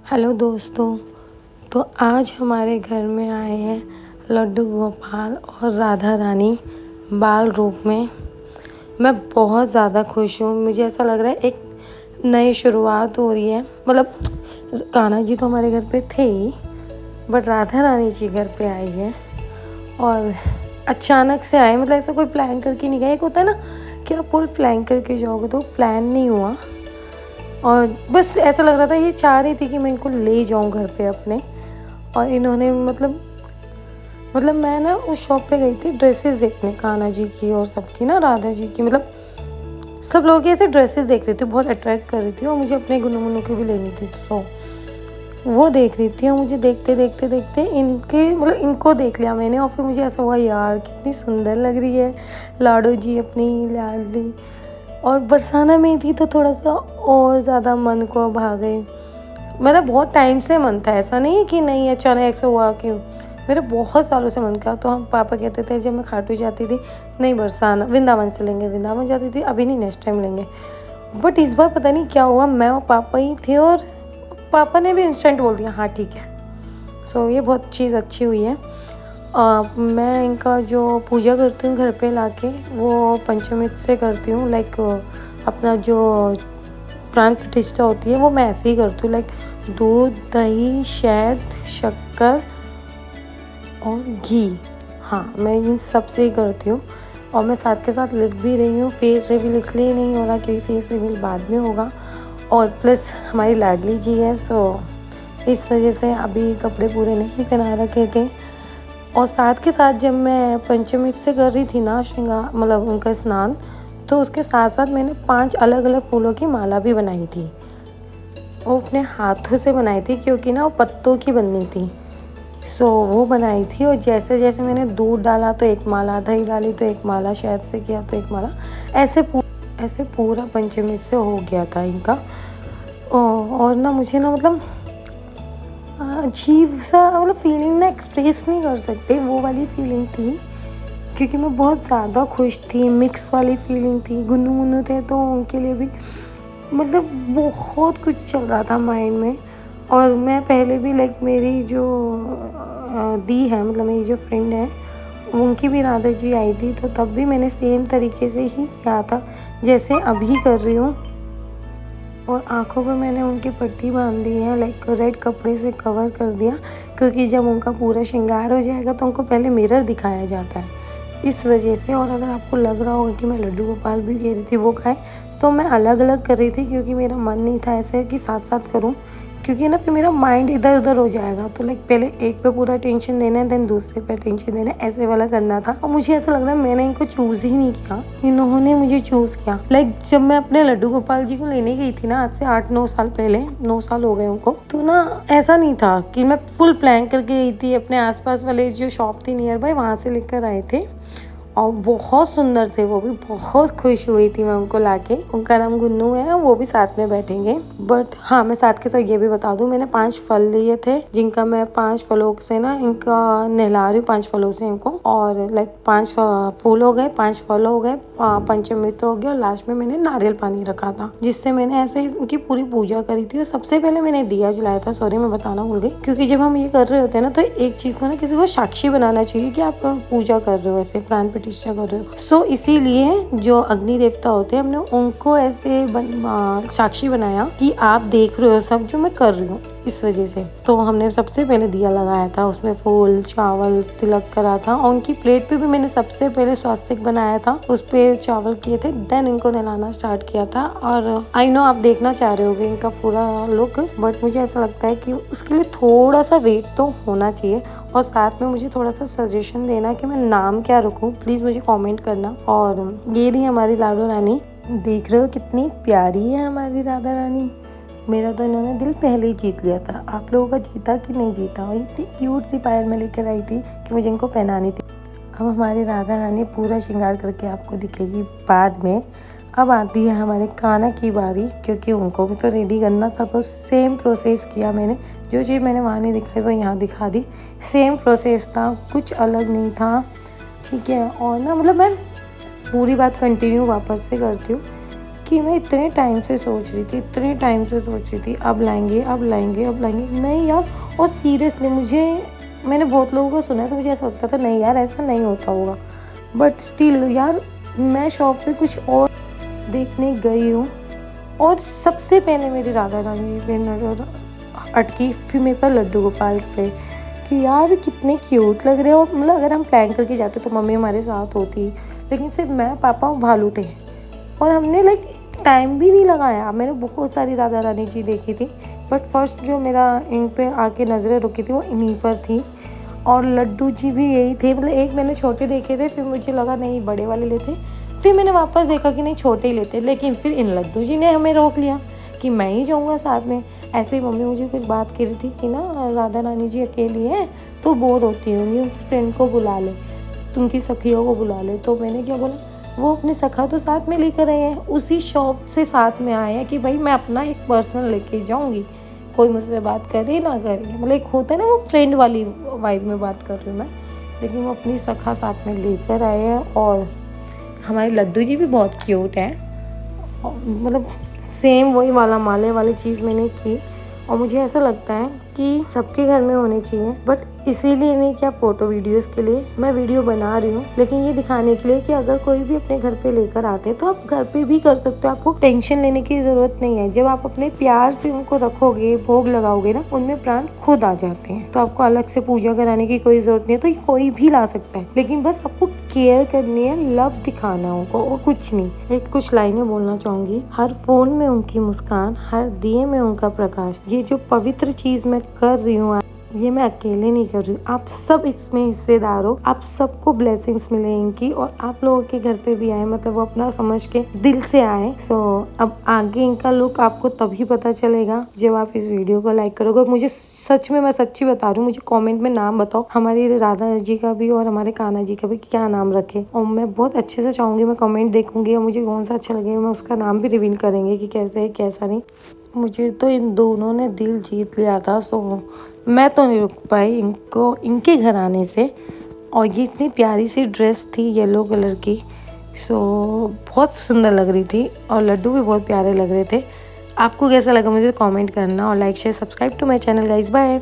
Hello दोस्तों। तो आज हमारे घर में आए हैं लड्डू गोपाल और राधा रानी बाल रूप में। मैं बहुत ज़्यादा खुश हूँ। मुझे ऐसा लग रहा है एक नई शुरुआत हो रही है। मतलब कान्हा जी तो हमारे घर पे थे ही, बट राधा रानी जी घर पे आई है और अचानक से आए। मतलब ऐसा कोई प्लान करके नहीं गया। एक होता है ना कि आप फुल प्लान करके जाओगे, तो प्लान नहीं हुआ और बस ऐसा लग रहा था ये चाह रही थी कि मैं इनको ले जाऊं घर पे अपने। और इन्होंने मतलब मैं ना उस शॉप पे गई थी ड्रेसेस देखने, कान्हा जी की और सबकी ना, राधा जी की। मतलब सब लोग ऐसे ड्रेसेस देख रही थी, बहुत अट्रैक्ट कर रही थी और मुझे अपने गुन्नू मुन्नू की भी लेनी थी। तो वो देख रही थी और मुझे देखते देखते इनको देख लिया मैंने। और फिर मुझे ऐसा हुआ, यार कितनी सुंदर लग रही है लाडो जी, अपनी लाडली। और बरसाना में थी तो थोड़ा सा और ज़्यादा मन को भा गई। मेरा बहुत टाइम से मन था, ऐसा नहीं है कि नहीं अचानक ऐसा हुआ कि मेरे बहुत सालों से मन का। तो हम पापा कहते थे जब मैं खाटू जाती थी, नहीं बरसाना वृंदावन से लेंगे, वृंदावन जाती थी, अभी नहीं नेक्स्ट टाइम लेंगे। बट इस बार पता नहीं क्या हुआ, मैं और पापा ही थे और पापा ने भी इंस्टेंट बोल दिया हाँ ठीक है। सो ये बहुत चीज़ अच्छी हुई है। मैं इनका जो पूजा करती हूँ घर पे लाके, वो पंचामृत से करती हूँ। लाइक अपना जो प्राण प्रतिष्ठा होती है वो मैं ऐसे ही करती हूँ। लाइक दूध, दही, शहद, शक्कर और घी। हाँ, मैं इन सब से ही करती हूँ। और मैं साथ के साथ लिख भी रही हूँ। फेस रिवील इसलिए नहीं हो रहा क्योंकि फेस रिवील बाद में होगा, और प्लस हमारी लाडली जी है, सो इस वजह से अभी कपड़े पूरे नहीं पहना रखे थे। और साथ के साथ जब मैं पंचामृत से कर रही थी ना श्रृंगार, मतलब उनका स्नान, तो उसके साथ साथ मैंने 5 अलग अलग फूलों की माला भी बनाई थी। वो अपने हाथों से बनाई थी क्योंकि ना वो पत्तों की बननी थी। सो वो बनाई थी। और जैसे जैसे मैंने दूध डाला तो एक माला, दही डाली तो एक माला, शहद से किया तो एक माला, ऐसे पूरा पंचामृत से हो गया था इनका। और ना मुझे ना मतलब अजीब सा मतलब फीलिंग ना एक्सप्रेस नहीं कर सकते, वो वाली फीलिंग थी क्योंकि मैं बहुत ज़्यादा खुश थी। मिक्स वाली फीलिंग थी। गुन्नू मुन्नू थे तो उनके लिए भी मतलब बहुत कुछ चल रहा था माइंड में। और मैं पहले भी लाइक मेरी जो दी है, मतलब मेरी जो फ्रेंड है, उनकी भी राधा जी आई थी, तो तब भी मैंने सेम तरीके से ही किया था जैसे अभी कर रही हूँ। और आँखों पे मैंने उनकी पट्टी बांध दी है, लाइक रेड कपड़े से कवर कर दिया क्योंकि जब उनका पूरा श्रृंगार हो जाएगा तो उनको पहले मिरर दिखाया जाता है, इस वजह से। और अगर आपको लग रहा होगा कि मैं लड्डू गोपाल भी कह रही थी वो खाए, तो मैं अलग अलग कर रही थी क्योंकि मेरा मन नहीं था ऐसे कि साथ साथ करूं, क्योंकि ना फिर मेरा माइंड इधर उधर हो जाएगा। तो लाइक पहले एक पे पूरा टेंशन देना है, देन दूसरे पे टेंशन देना है, ऐसे वाला करना था। और मुझे ऐसा लग रहा है मैंने इनको चूज़ ही नहीं किया, इन्होंने मुझे चूज़ किया। लाइक जब मैं अपने लड्डू गोपाल जी को लेने गई थी ना, आज से 8-9 साल पहले, 9 साल हो गए उनको, तो ना ऐसा नहीं था कि मैं फुल प्लान करके गई थी। अपने आसपास वाले जो शॉप थी नियर बाय, वहाँ से लेकर आए थे और बहुत सुंदर थे वो भी। बहुत खुश हुई थी मैं उनको लाके। उनका नाम गुन्नू है, वो भी साथ में बैठेंगे। बट हाँ, मैं साथ के साथ ये भी बता दूं, मैंने 5 फल लिए थे जिनका मैं 5 फलों से ना इनका नहला रही हूँ, 5 फलों से इनको। और लाइक 5 फूल हो गए, 5 फल हो गए, पंचामृत हो गया और लास्ट में मैंने नारियल पानी रखा था, जिससे मैंने ऐसे इनकी पूरी पूजा करी थी। और सबसे पहले मैंने दिया जलाया था, सॉरी मैं बताना भूल गई, क्योंकि जब हम ये कर रहे होते हैं ना तो एक चीज को ना किसी को साक्षी बनाना चाहिए कि आप पूजा कर रहे हो, ऐसे प्राण प्रतिष्ठा कर रहे हो। सो इसीलिए जो अग्नि देवता होते हैं, हमने उनको ऐसे साक्षी बनाया कि आप देख रहे हो सब जो मैं कर रही हूँ, इस वजह से। तो हमने सबसे पहले दिया लगाया था, उसमें फूल, चावल, तिलक करा था। और उनकी प्लेट पे भी मैंने सबसे पहले स्वास्तिक बनाया था, उस पे चावल किए थे, देन इनको नहलाना स्टार्ट किया था। और आई नो आप देखना चाह रहे होगे इनका पूरा लुक, बट मुझे ऐसा लगता है कि उसके लिए थोड़ा सा वेट तो होना चाहिए। और साथ में मुझे थोड़ा सा सजेशन देना कि मैं नाम क्या रखूं, प्लीज़ मुझे कमेंट करना। और ये रही हमारी लाडो रानी, देख रहे हो कितनी प्यारी है हमारी राधा रानी। मेरा तो इन्होंने दिल पहले ही जीत लिया था। आप लोगों का जीता कि नहीं जीता? और इतनी क्यूट सी पायल में लेकर आई थी कि मुझे इनको पहनानी थी। अब हमारी राधा रानी पूरा श्रृंगार करके आपको दिखेगी बाद में। अब आती है हमारे कान्हा की बारी, क्योंकि उनको भी तो रेडी करना था। तो सेम प्रोसेस किया मैंने, जो चीज़ मैंने वहाँ नहीं दिखाई वो यहाँ दिखा दी। सेम प्रोसेस था, कुछ अलग नहीं था, ठीक है। और ना मतलब मैं पूरी बात कंटिन्यू वापस से करती हूँ कि मैं इतने टाइम से सोच रही थी, इतने टाइम से सोच रही थी अब लाएंगे, अब लाएंगे, अब लाएंगे, नहीं यार। और सीरियसली मैंने बहुत लोगों को सुना है तो मुझे ऐसा लगता था नहीं यार ऐसा नहीं होता होगा, बट स्टिल यार मैं शॉप पे कुछ और देखने गई हूँ और सबसे पहले मेरी राधा रानी जी पे नज़र अटकी, फिर मेरे पर लड्डू गोपाल पे कि यार कितने क्यूट लग रहे हैं। और मतलब अगर हम प्लान करके जाते तो मम्मी हमारे साथ होती, लेकिन सिर्फ मैं, पापा और भालू थे और हमने टाइम भी नहीं लगाया। मैंने बहुत सारी राधा रानी जी देखी थी, बट फर्स्ट जो मेरा इन पे आके नज़रें रुकी थी वो इन्हीं पर थी। और लड्डू जी भी यही थे, मतलब एक मैंने छोटे देखे थे, फिर मुझे लगा नहीं बड़े वाले लेते, फिर मैंने वापस देखा कि नहीं छोटे ही लेते, लेकिन फिर इन लड्डू जी ने हमें रोक लिया कि मैं ही जाऊँगा साथ में। ऐसे ही मम्मी मुझे कुछ बात कर रही थी कि ना राधा रानी जी अकेली हैं तो बोर होती होंगी, उनकी फ्रेंड को बुला ले, उनकी सखियों को बुला ले। तो मैंने क्या बोला, वो अपने सखा तो साथ में लेकर आए हैं, उसी शॉप से साथ में आए हैं कि भाई मैं अपना एक पर्सनल लेके जाऊँगी, कोई मुझसे बात करे ना करे, मतलब एक होता है ना वो फ्रेंड वाली वाइब में बात कर रही हूँ मैं, लेकिन वो अपनी सखा साथ में लेकर आए हैं। और हमारे लड्डू जी भी बहुत क्यूट हैं, मतलब सेम वही वाला माले वाली चीज़ मैंने की। और मुझे ऐसा लगता है कि सबके घर में होने चाहिए, बट इसीलिए नहीं कि आप फोटो वीडियोस के लिए मैं वीडियो बना रही हूँ, लेकिन ये दिखाने के लिए कि अगर कोई भी अपने घर पे लेकर आते हैं तो आप घर पे भी कर सकते हो, आपको टेंशन लेने की ज़रूरत नहीं है। जब आप अपने प्यार से उनको रखोगे, भोग लगाओगे ना, उनमें प्राण खुद आ जाते हैं। तो आपको अलग से पूजा कराने की कोई ज़रूरत नहीं है, तो ये कोई भी ला सकता है, लेकिन बस आपको केयर करनी है, लव दिखाना उनको और कुछ नहीं। एक कुछ लाइनें बोलना चाहूँगी, हर फोन में उनकी मुस्कान, हर दिए में उनका प्रकाश। ये जो पवित्र चीज़ मैं कर रही हूँ ये मैं अकेले नहीं कर रही हूँ, आप सब इसमें हिस्सेदार हो, आप सबको ब्लेसिंग्स मिले इनकी, और आप लोगों के घर पे भी आए, मतलब वो अपना समझ के दिल से आए। सो अब आगे इनका लुक आपको तभी पता चलेगा जब आप इस वीडियो को लाइक करोगे। मुझे सच में, मैं सच्ची बता रही हूँ, मुझे कमेंट में नाम बताओ हमारी राधा जी का भी और हमारे कान्हा जी का भी क्या नाम रखे, और मैं बहुत अच्छे से चाहूँगी, मैं कमेंट देखूंगी और मुझे कौन सा अच्छा लगेगा मैं उसका नाम भी रिवील करेंगे कि कैसे है कैसा नहीं। मुझे तो इन दोनों ने दिल जीत लिया था, सो मैं तो नहीं रुक पाई इनको इनके घर आने से। और ये इतनी प्यारी सी ड्रेस थी येलो कलर की, सो बहुत सुंदर लग रही थी, और लड्डू भी बहुत प्यारे लग रहे थे। आपको कैसा लगा मुझे कमेंट करना, और like share subscribe to my channel guys. Bye.